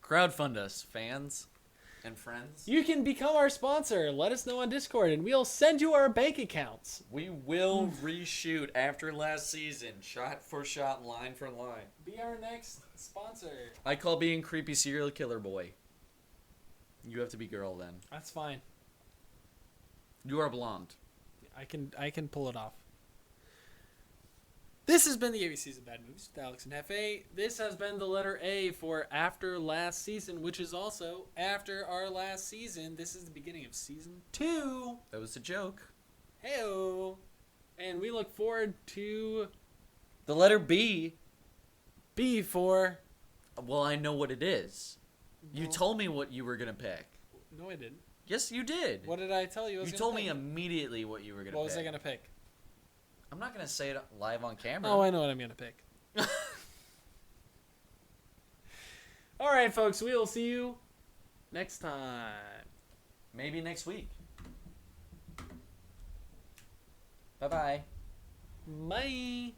Crowdfund us, fans. and friends.
You can become our sponsor. Let us know on Discord, and we'll send you our bank accounts.
We will reshoot after last season, shot for shot, line for line.
Be our next sponsor.
I call being creepy serial killer boy. You have to be girl then.
That's fine.
You are blonde.
I can pull it off. This has been the ABCs of Bad Movies with Alex and Hefe. This has been the letter A for after last season, which is also after our last season. This is the beginning of season 2.
That was a joke.
Heyo. And we look forward to
The letter B.
B for...
Well, I know what it is. You
No.
told me what you were going to pick.
No, I didn't.
Yes, you did.
What did I tell you I was
You
gonna
told
pick?
me immediately what you were going to pick.
What was I going to pick?
I'm not going to say it live on camera.
Oh, I know what I'm going to pick. All right, folks. We will see you next time.
Maybe next week. Bye-bye.
Bye.